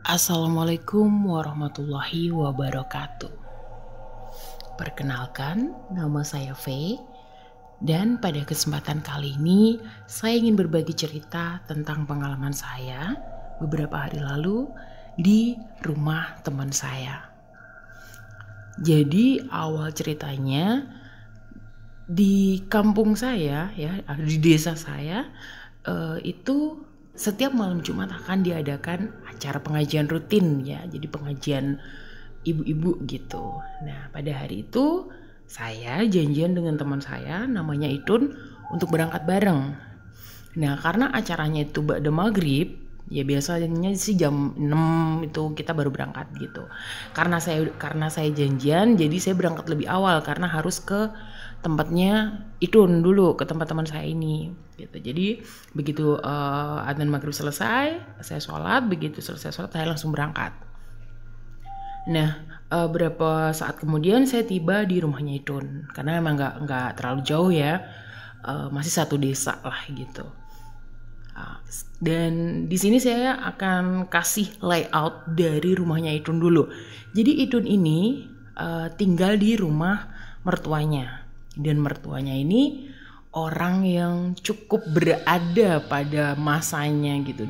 Assalamualaikum warahmatullahi wabarakatuh. Perkenalkan, nama saya Faye, dan pada kesempatan kali ini saya ingin berbagi cerita tentang pengalaman saya beberapa hari lalu di rumah teman saya. Jadi awal ceritanya di kampung saya ya, di desa saya itu setiap malam Jumat akan diadakan acara pengajian rutin ya. Jadi pengajian ibu-ibu gitu. Nah, pada hari itu saya janjian dengan teman saya namanya Itun untuk berangkat bareng. Nah, karena acaranya itu ba'da maghrib, ya biasanya sih jam 6 itu kita baru berangkat gitu. Karena saya janjian, jadi saya berangkat lebih awal karena harus ke tempatnya Itun dulu, ke tempat teman saya ini gitu. Jadi begitu adzan maghrib selesai, saya sholat, begitu selesai sholat saya langsung berangkat. Nah, berapa saat kemudian saya tiba di rumahnya Itun karena emang nggak terlalu jauh ya, masih satu desa lah gitu. Dan di sini saya akan kasih layout dari rumahnya Itun dulu. Jadi Itun ini tinggal di rumah mertuanya, dan mertuanya ini orang yang cukup berada pada masanya gitu.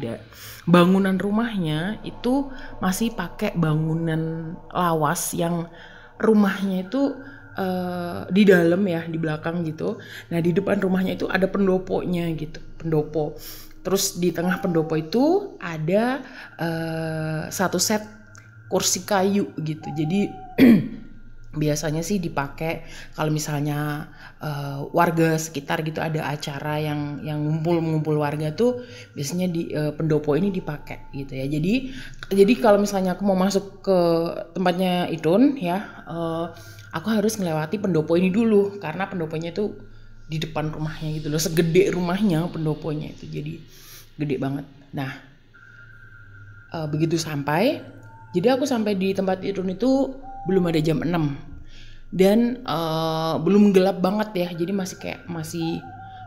Bangunan rumahnya itu masih pakai bangunan lawas yang rumahnya itu di dalam ya, di belakang gitu. Nah, di depan rumahnya itu ada pendoponya gitu, pendopo. Terus di tengah pendopo itu ada satu set kursi kayu gitu. Jadi biasanya sih dipakai kalau misalnya warga sekitar gitu ada acara yang ngumpul warga tuh, biasanya di pendopo ini dipakai gitu ya. Jadi kalau misalnya aku mau masuk ke tempatnya Itun ya, aku harus melewati pendopo ini dulu karena pendoponya itu di depan rumahnya gitu loh, segede rumahnya pendoponya itu, jadi gede banget. Nah, begitu sampai, jadi aku sampai di tempat Itun itu belum ada jam 6 dan belum gelap banget ya, jadi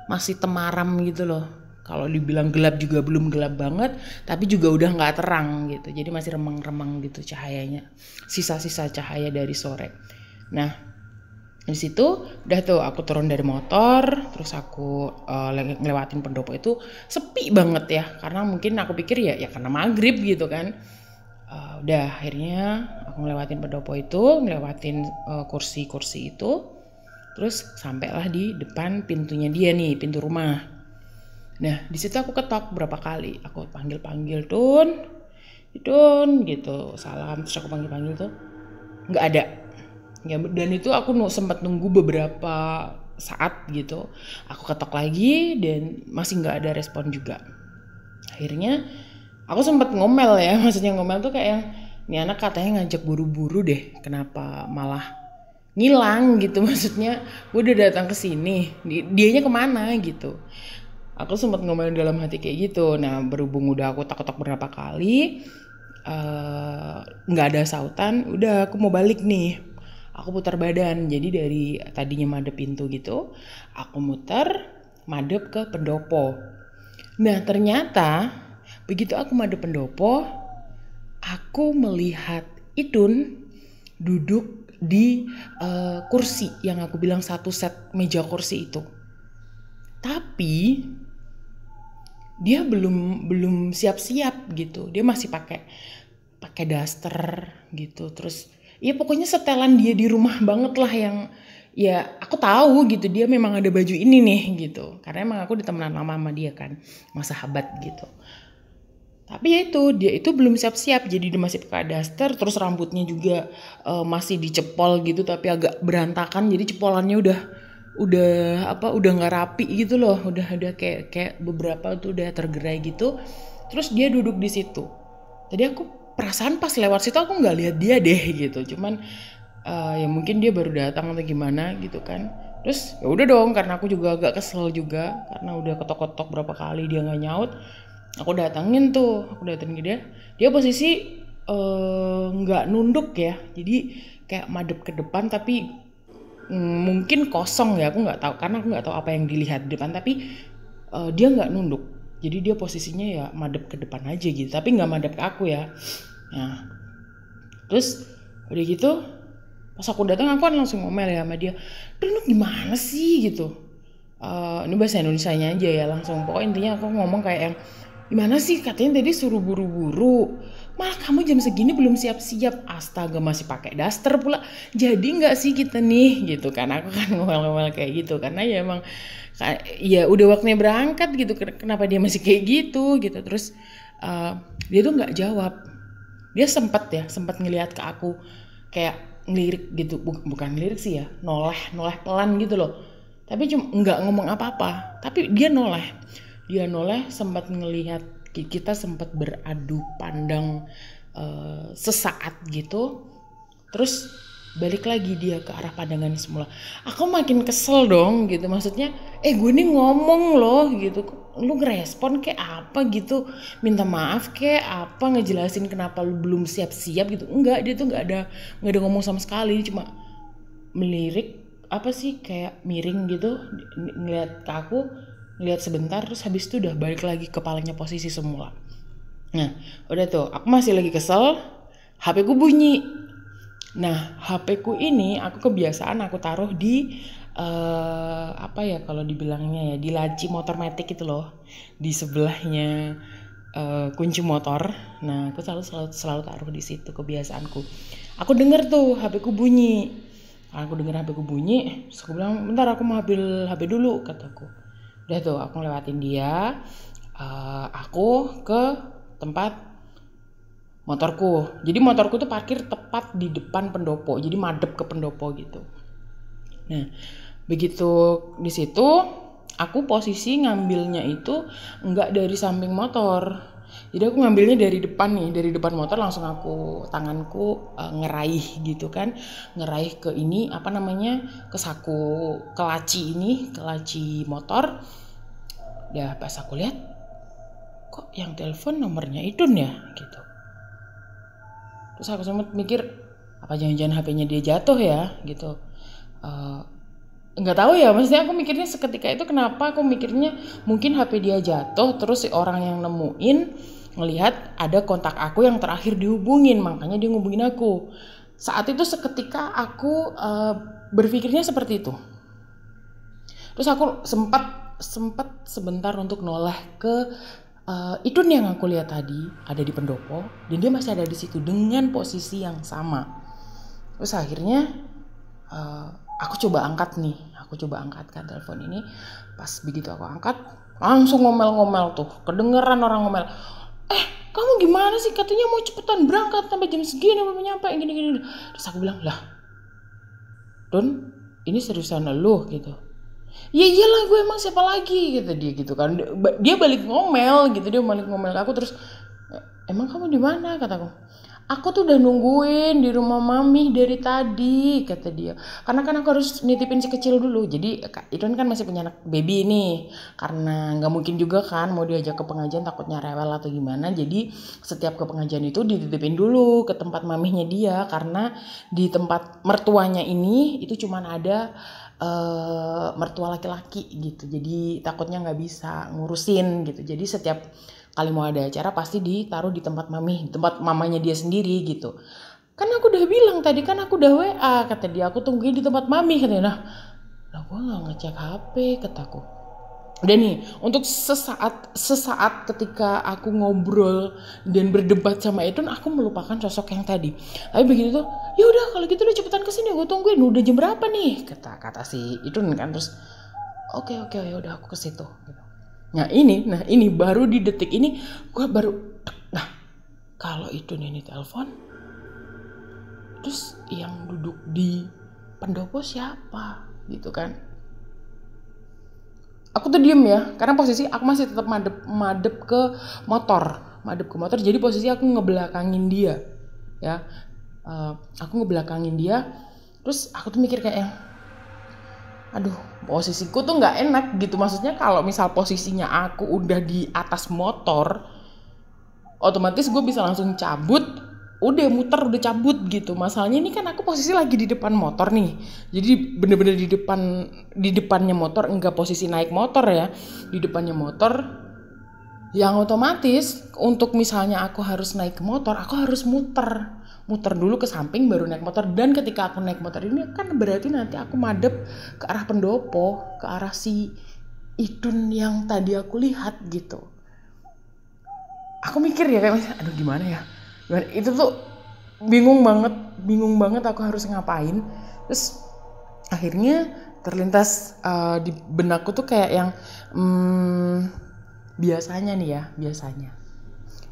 masih temaram gitu loh. Kalau dibilang gelap juga belum gelap banget, tapi juga udah nggak terang gitu, jadi masih remang-remang gitu cahayanya, sisa-sisa cahaya dari sore. Nah, di situ udah tuh aku turun dari motor, terus aku ngelewatin pendopo itu sepi banget ya, karena mungkin aku pikir ya karena maghrib gitu kan. Udah akhirnya aku ngelewatin pendopo itu, ngelewatin kursi-kursi itu, terus sampailah di depan pintunya dia nih, pintu rumah. Nah, di situ aku ketok berapa kali, aku panggil Tun gitu, salam, terus aku panggil tuh nggak ada. Ya, dan itu aku sempat nunggu beberapa saat gitu. Aku ketok lagi dan masih nggak ada respon juga. Akhirnya aku sempat ngomel ya, maksudnya ngomel tuh kayak yang, ini anak katanya ngajak buru-buru deh, kenapa malah ngilang gitu. Maksudnya gue udah datang ke sini, dianya kemana gitu. Aku sempat ngomel dalam hati kayak gitu. Nah, berhubung udah aku ketok berapa kali nggak ada sautan, udah aku mau balik nih. Aku putar badan, jadi dari tadinya madep pintu gitu, aku madep ke pendopo. Nah, ternyata begitu aku madep pendopo, aku melihat Itun duduk di kursi yang aku bilang satu set meja kursi itu. Tapi dia belum siap-siap gitu. Dia masih pakai daster gitu. Terus ya pokoknya setelan dia di rumah banget lah, yang ya aku tahu gitu dia memang ada baju ini nih gitu. Karena emang aku ditemenan lama sama dia kan, sama sahabat gitu. Tapi ya itu, dia itu belum siap-siap, jadi dia masih pakai daster, terus rambutnya juga masih dicepol gitu tapi agak berantakan, jadi cepolannya udah nggak rapi gitu loh, udah kayak beberapa tuh udah tergerai gitu. Terus dia duduk di situ. Tadi aku perasaan pas lewat situ aku nggak lihat dia deh gitu, cuman ya mungkin dia baru datang atau gimana gitu kan. Terus ya udah dong, karena aku juga agak kesel juga karena udah ketok-ketok berapa kali dia nggak nyaut. Aku datangin dia posisi nggak nunduk ya, jadi kayak madep ke depan tapi mungkin kosong ya, aku nggak tahu karena aku nggak tahu apa yang dilihat di depan, tapi dia nggak nunduk, jadi dia posisinya ya madep ke depan aja gitu, tapi nggak madep ke aku ya. Nah terus udah gitu pas aku datang aku kan langsung ngomel ya sama dia, lu gimana sih gitu. Ini bahasa Indonesianya aja ya langsung, pokoknya intinya aku ngomong kayak yang gimana sih, katanya tadi suruh buru-buru, malah kamu jam segini belum siap-siap, astaga masih pakai daster pula, jadi nggak sih kita nih gitu kan. Aku kan ngomel-ngomel kayak gitu karena ya emang ya udah waktunya berangkat gitu, kenapa dia masih kayak gitu. Terus dia tuh nggak jawab, dia sempat ngelihat ke aku kayak ngelirik gitu, bukan ngelirik sih ya, noleh pelan gitu loh, tapi cuma nggak ngomong apa-apa, tapi dia noleh sempat ngelihat kita, sempat beradu pandang sesaat gitu, terus balik lagi dia ke arah pandangan semula. Aku makin kesel dong gitu, maksudnya gue nih ngomong loh gitu, lu ngerespon kayak apa gitu, minta maaf kayak apa, ngejelasin kenapa lu belum siap-siap gitu. Enggak, dia tuh nggak ada ngomong sama sekali, cuma melirik apa sih, kayak miring gitu, ngeliat ke aku, ngeliat sebentar, terus habis itu udah balik lagi kepalanya posisi semula. Nah udah tuh aku masih lagi kesel, HP ku bunyi. Nah HP ku ini aku kebiasaan aku taruh di apa ya kalau dibilangnya ya, di laci motor matic itu loh, di sebelahnya kunci motor. Nah aku selalu taruh di situ, kebiasaanku. Aku denger tuh HP ku bunyi, terus aku bilang bentar aku mau ambil HP dulu kataku. Udah tuh aku ngelewatin dia, aku ke tempat motorku. Jadi motorku tuh parkir tepat di depan pendopo, jadi madep ke pendopo gitu. Nah begitu di situ aku posisi ngambilnya itu nggak dari samping motor, jadi aku ngambilnya dari depan nih, dari depan motor, langsung aku tanganku ngeraih gitu kan, ngeraih ke ini apa namanya, ke saku, ke laci motor. Udah pas aku lihat kok yang telepon nomornya Idun ya gitu. Terus aku sempat mikir apa jangan-jangan HP-nya dia jatuh ya gitu. Nggak tahu ya, maksudnya aku mikirnya seketika itu, kenapa aku mikirnya mungkin HP dia jatuh, terus si orang yang nemuin ngelihat ada kontak aku yang terakhir dihubungin, makanya dia ngubungin aku. Saat itu seketika aku berpikirnya seperti itu. Terus aku sempat sebentar untuk noleh ke Idun yang aku lihat tadi ada di pendopo, dan dia masih ada di situ dengan posisi yang sama. Terus akhirnya aku coba angkat kan telepon ini. Pas begitu aku angkat, langsung ngomel-ngomel tuh, kedengeran orang ngomel, kamu gimana sih, katanya mau cepetan berangkat sampai jam segini belum nyampe gini. Terus aku bilang, lah Dun, ini seriusan lu gitu. Ya iyalah, gue emang siapa lagi gitu, dia gitu kan. Dia balik ngomel gitu, dia balik ngomel ke aku. Terus emang kamu di mana, kataku. Aku tuh udah nungguin di rumah mami dari tadi, kata dia. Karena kan aku harus nitipin si kecil dulu. Jadi Idun kan masih punya anak baby nih. Karena gak mungkin juga kan mau diajak ke pengajian, takutnya rewel atau gimana. Jadi setiap ke pengajian itu dititipin dulu ke tempat mamihnya dia. Karena di tempat mertuanya ini itu cuman ada mertua laki-laki gitu. Jadi takutnya gak bisa ngurusin gitu. Jadi setiap kali mau ada acara pasti ditaruh di tempat tempat mamanya dia sendiri gitu. Kan aku udah bilang tadi, kan aku udah WA, kata dia, aku tungguin di tempat mami, katanya. Nah gue gak ngecek HP, kataku. Udah nih, untuk sesaat ketika aku ngobrol dan berdebat sama Idun, aku melupakan sosok yang tadi. Tapi begitu tuh, ya udah kalau gitu lu cepetan kesini, gue tungguin. Udah jam berapa nih, kata si Idun kan. Terus oke ya udah aku ke situ gitu. Nah ini baru di detik ini gue baru, nah kalau Idun ini telepon, terus yang duduk di pendopo siapa gitu kan. Aku tuh diem ya, karena posisi aku masih tetap madep ke motor, jadi posisi aku ngebelakangin dia ya. Aku ngebelakangin dia, terus aku tuh mikir kayak, aduh posisiku tuh nggak enak gitu. Maksudnya kalau misal posisinya aku udah di atas motor, otomatis gue bisa langsung cabut, udah muter, udah cabut gitu. Masalahnya ini kan aku posisi lagi di depan motor nih, jadi bener-bener di depannya motor, enggak posisi naik motor ya, di depannya motor. Yang otomatis untuk misalnya aku harus naik ke motor, aku harus muter dulu ke samping baru naik motor. Dan ketika aku naik motor ini kan berarti nanti aku madep ke arah pendopo, ke arah si Idun yang tadi aku lihat gitu. Aku mikir ya kayak, aduh gimana ya, itu tuh bingung banget aku harus ngapain. Terus akhirnya terlintas di benakku tuh kayak yang biasanya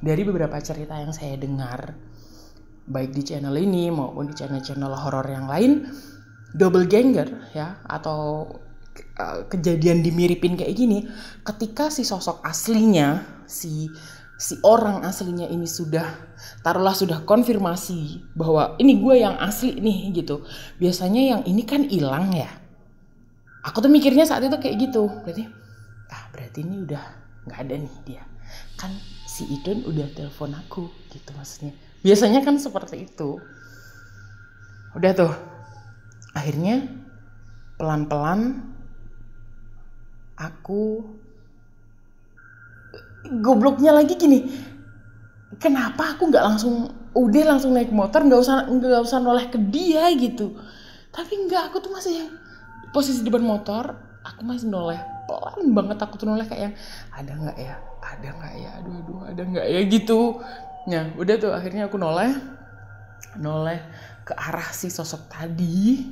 dari beberapa cerita yang saya dengar baik di channel ini maupun di channel horor yang lain, doppelganger ya, atau kejadian dimiripin kayak gini, ketika si sosok aslinya, si orang aslinya ini sudah konfirmasi bahwa ini gue yang asli nih gitu, biasanya yang ini kan hilang ya. Aku tuh mikirnya saat itu kayak gitu, berarti ini udah nggak ada nih dia, kan si Idun udah telepon aku gitu maksudnya. Biasanya kan seperti itu. Udah tuh, akhirnya pelan-pelan aku, gobloknya lagi gini, kenapa aku nggak langsung naik motor, nggak usah noleh ke dia gitu. Tapi nggak, aku tuh masih posisi depan motor, aku masih noleh pelan banget, aku tuh noleh kayak yang ada nggak ya, aduh ada nggak ya gitu. Nah udah tuh akhirnya aku noleh ke arah si sosok tadi,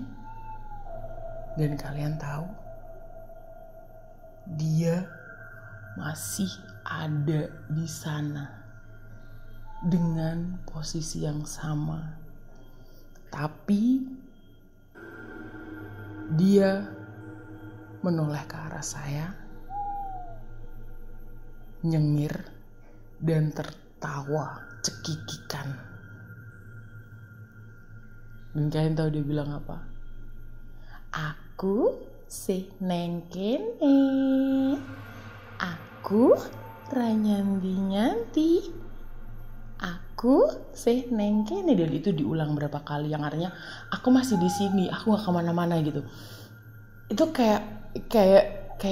dan kalian tahu dia masih ada di sana dengan posisi yang sama, tapi dia menoleh ke arah saya, nyengir dan tertawa cekikikan. Dan kalian tahu dia bilang apa? Aku sih neng kene, aku ranyanti, aku sih neng kene. Dan itu diulang berapa kali, yang artinya aku masih di sini, aku gak kemana-mana gitu. Itu kayak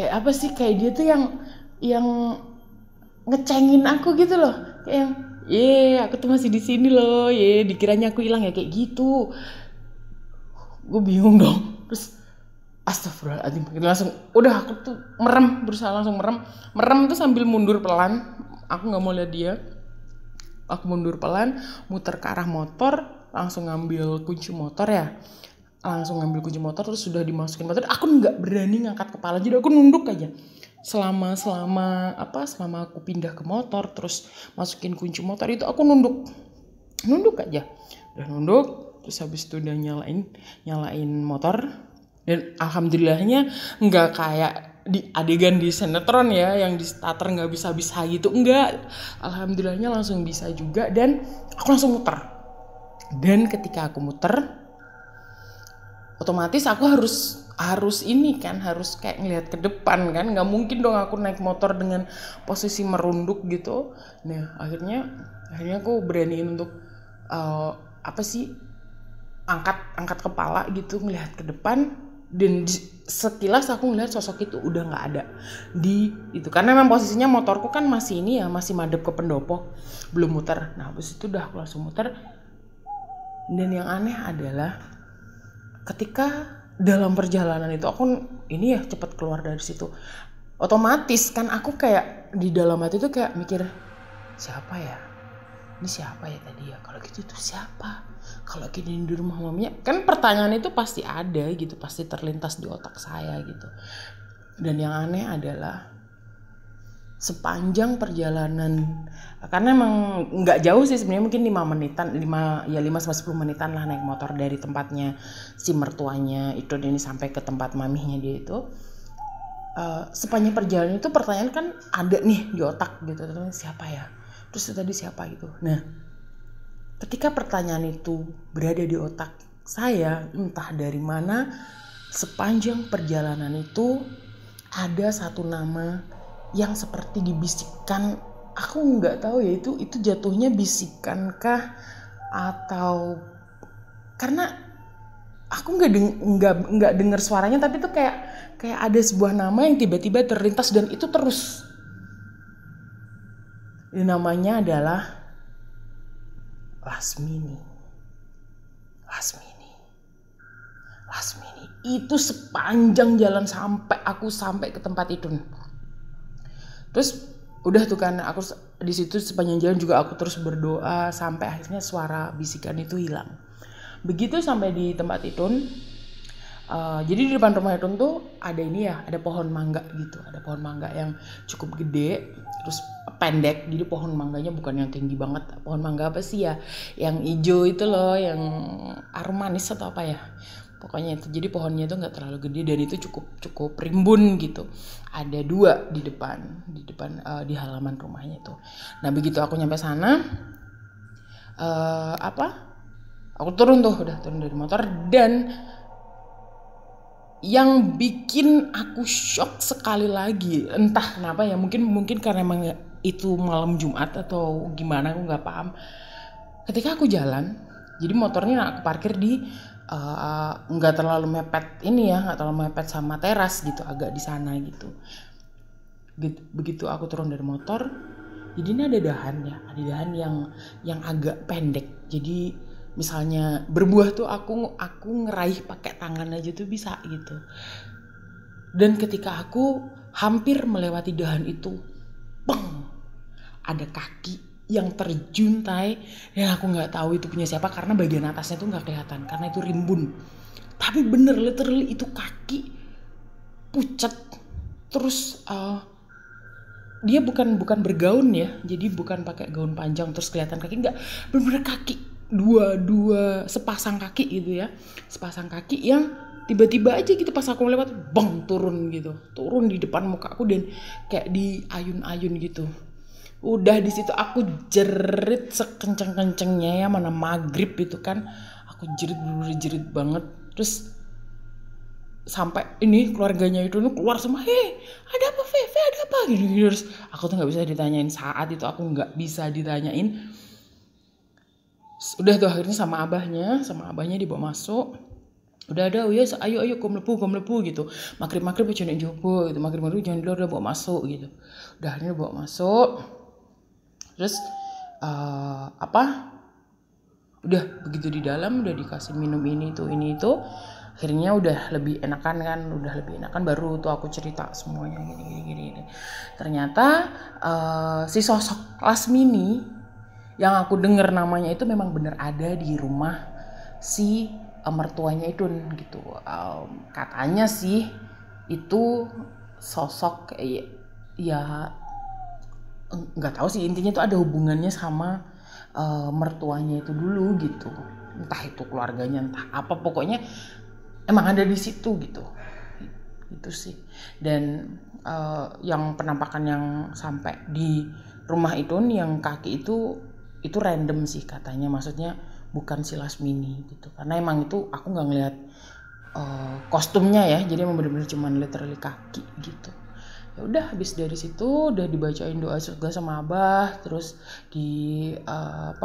apa sih, kayak dia tuh yang ngecengin aku gitu loh, kayak yang aku tuh masih di sini loh, dikiranya aku hilang ya, kayak gitu. Gue bingung dong. Terus astagfirullahaladzim, langsung udah aku tuh berusaha langsung merem tuh sambil mundur pelan. Aku nggak mau lihat dia, aku mundur pelan, muter ke arah motor, langsung ngambil kunci motor terus sudah dimasukin motor. Aku nggak berani ngangkat kepala, jadi aku nunduk aja selama aku pindah ke motor terus masukin kunci motor itu. Aku nunduk aja, udah nunduk. Terus habis itu udah nyalain motor, dan alhamdulillahnya nggak kayak di adegan di sinetron ya, yang di starter nggak bisa gitu, enggak. Alhamdulillahnya langsung bisa juga, dan aku langsung muter. Dan ketika aku muter, otomatis aku harus ini kan, harus kayak ngelihat ke depan kan, nggak mungkin dong aku naik motor dengan posisi merunduk gitu. Nah akhirnya aku beraniin untuk angkat kepala gitu, ngelihat ke depan. Dan sekilas aku ngelihat sosok itu udah nggak ada di itu, karena memang posisinya motorku kan masih masih madep ke pendopo, belum muter. Nah habis itu udah aku langsung muter. Dan yang aneh adalah ketika dalam perjalanan itu aku cepet keluar dari situ. Otomatis kan aku kayak di dalam hati tuh kayak mikir, siapa ya? Ini siapa ya tadi ya? Kalau gitu itu siapa? Kalau gini di rumah maminya, kan pertanyaan itu pasti ada gitu, pasti terlintas di otak saya gitu. Dan yang aneh adalah sepanjang perjalanan, karena emang nggak jauh sih sebenarnya, mungkin 5-10 menitan lah naik motor dari tempatnya si mertuanya itu ini sampai ke tempat mamihnya dia itu. Sepanjang perjalanan itu pertanyaan kan ada nih di otak gitu, siapa ya? Terus tadi siapa gitu. Nah ketika pertanyaan itu berada di otak saya, entah dari mana, sepanjang perjalanan itu ada satu nama yang seperti dibisikkan. Aku nggak tahu ya itu jatuhnya bisikan kah, atau karena aku nggak dengar suaranya, tapi itu kayak ada sebuah nama yang tiba-tiba terlintas, dan itu terus Namanya adalah Lasmini. Lasmini. Itu sepanjang jalan sampai ke tempat itu. Terus udah tuh kan, aku di situ sepanjang jalan juga aku terus berdoa sampai akhirnya suara bisikan itu hilang. Begitu sampai di tempat itu, jadi di depan rumah itu tuh ada ini ya, ada pohon mangga gitu, ada pohon mangga yang cukup gede, terus pendek. Jadi pohon mangganya bukan yang tinggi banget. Pohon mangga apa sih ya, yang hijau itu loh, yang aroma manis atau apa ya, pokoknya itu. Jadi pohonnya itu nggak terlalu gede dan itu cukup rimbun gitu. Ada 2 di depan di halaman rumahnya itu. Nah begitu aku nyampe sana, aku turun dari motor, dan yang bikin aku shock sekali lagi, entah kenapa ya, mungkin karena emang itu malam Jumat atau gimana, aku nggak paham. Ketika aku jalan, jadi motornya aku parkir di nggak terlalu mepet sama teras gitu, agak di sana gitu. Begitu aku turun dari motor, jadi ini ada dahan yang agak pendek. Jadi misalnya berbuah tuh aku ngeraih pakai tangan aja tuh bisa gitu. Dan ketika aku hampir melewati dahan itu, bang, ada kaki yang terjuntai, dan aku nggak tahu itu punya siapa karena bagian atasnya tuh nggak kelihatan karena itu rimbun. Tapi bener literally itu kaki pucat. Terus dia bukan bergaun ya, jadi bukan pakai gaun panjang terus kelihatan kaki, enggak, bener-bener kaki dua sepasang kaki gitu ya, sepasang kaki yang tiba-tiba aja gitu pas aku lewat, bang, turun di depan muka aku dan kayak di ayun-ayun gitu. Udah di situ aku jerit sekenceng-kencengnya ya, mana maghrib itu kan, aku bener-bener jerit banget. Terus sampai ini keluarganya itu keluar semua, ada apa Feve, ada apa gitu. Terus aku tuh nggak bisa ditanyain, saat itu aku nggak bisa ditanyain. Udah tuh akhirnya sama abahnya dibawa masuk. Udah ada, ya ayo kom lepu gitu. Maghrib jangan jopo gitu, maghrib jangan dulu, udah bawa masuk gitu. Udah akhirnya bawa masuk. Terus udah begitu di dalam udah dikasih minum ini itu. Akhirnya udah lebih enakan baru tuh aku cerita semuanya gini. Ternyata si sosok Lasmini yang aku dengar namanya itu memang benar ada di rumah si mertuanya itu gitu. Katanya sih itu sosok ya nggak tahu sih, intinya itu ada hubungannya sama mertuanya itu dulu gitu. Entah itu keluarganya, entah apa, pokoknya emang ada di situ gitu. Itu sih. Dan yang penampakan yang sampai di rumah itu yang kaki itu random sih katanya, maksudnya bukan si Lasmini gitu, karena emang itu aku nggak ngeliat kostumnya ya, jadi emang bener-bener cuman literally kaki gitu. Ya udah, habis dari situ udah dibacain doa juga sama abah, terus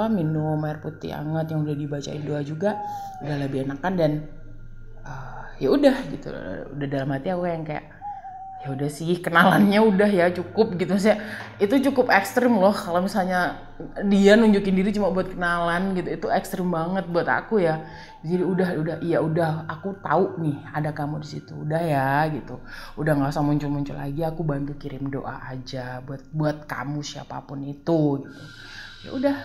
minum air putih hangat yang udah dibacain doa juga, udah lebih enakan. Dan ya udah gitu, udah dalam hati aku yang kayak ya udah sih, kenalannya udah ya cukup gitu sih. Itu cukup ekstrim loh kalau misalnya dia nunjukin diri cuma buat kenalan gitu, itu ekstrim banget buat aku ya. Jadi udah aku tahu nih ada kamu di situ, udah ya gitu, udah nggak usah muncul lagi, aku bantu kirim doa aja buat kamu siapapun itu gitu. Ya udah,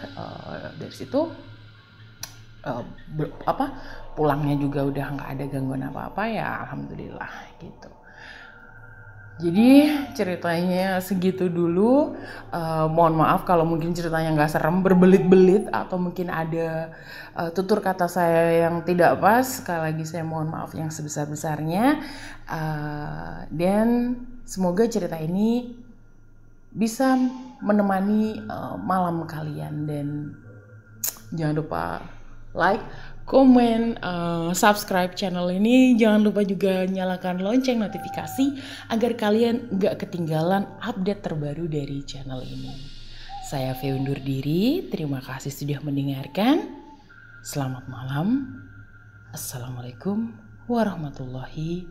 dari situ pulangnya juga udah nggak ada gangguan apa-apa ya, alhamdulillah gitu. Jadi ceritanya segitu dulu. Mohon maaf kalau mungkin ceritanya nggak serem, berbelit-belit, atau mungkin ada tutur kata saya yang tidak pas. Sekali lagi saya mohon maaf yang sebesar-besarnya. Dan semoga cerita ini bisa menemani malam kalian. Dan jangan lupa like, komen, subscribe channel ini. Jangan lupa juga nyalakan lonceng notifikasi agar kalian gak ketinggalan update terbaru dari channel ini. Saya Fe undur diri, terima kasih sudah mendengarkan. Selamat malam. Assalamualaikum warahmatullahi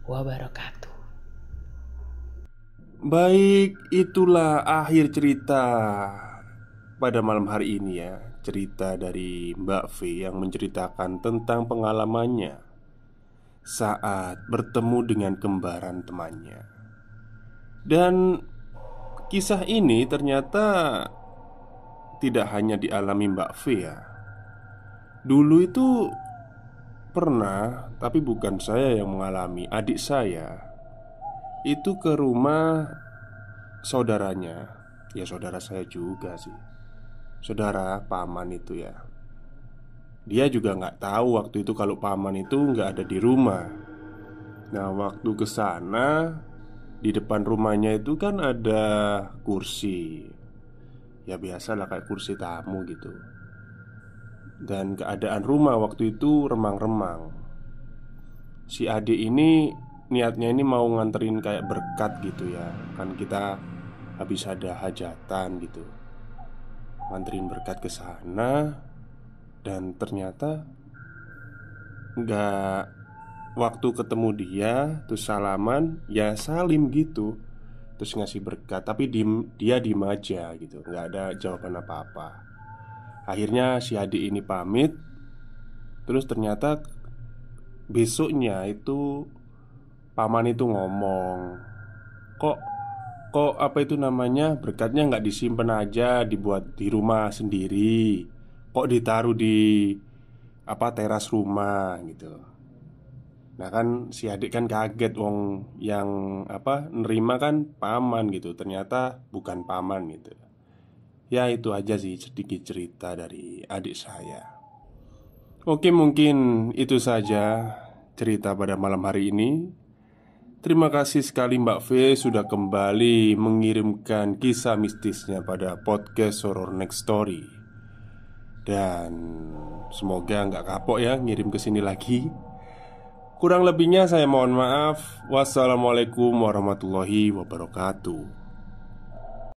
wabarakatuh. Baik, itulah akhir cerita. pada malam hari ini ya, cerita dari Mbak V yang menceritakan tentang pengalamannya saat bertemu dengan kembaran temannya. Dan kisah ini ternyata tidak hanya dialami Mbak V ya. Dulu itu pernah, tapi bukan saya yang mengalami, adik saya itu ke rumah saudaranya. Ya saudara saya juga sih, saudara paman itu ya. Dia juga nggak tahu waktu itu kalau paman itu nggak ada di rumah. Nah waktu ke sana, di depan rumahnya itu kan ada kursi. Ya biasalah kayak kursi tamu gitu. Dan keadaan rumah waktu itu remang-remang. Si adik ini niatnya ini mau nganterin kayak berkat gitu ya. Kan kita habis ada hajatan gitu, nganterin berkat ke sana. Dan ternyata nggak, waktu ketemu dia terus salaman ya salim gitu, terus ngasih berkat tapi dia diem aja gitu, nggak ada jawaban apa-apa. Akhirnya si adik ini pamit. Terus ternyata besoknya itu paman itu ngomong, Kok kok apa itu namanya, berkatnya nggak disimpan aja, dibuat di rumah sendiri. Kok ditaruh di apa teras rumah gitu. Nah kan si adik kan kaget, wong yang apa nerima kan paman gitu, ternyata bukan paman gitu. Ya itu aja sih sedikit cerita dari adik saya. Oke, mungkin itu saja cerita pada malam hari ini. Terima kasih sekali Mbak V sudah kembali mengirimkan kisah mistisnya pada podcast Horror Next Story. Dan semoga nggak kapok ya ngirim ke sini lagi. Kurang lebihnya saya mohon maaf. Wassalamualaikum warahmatullahi wabarakatuh.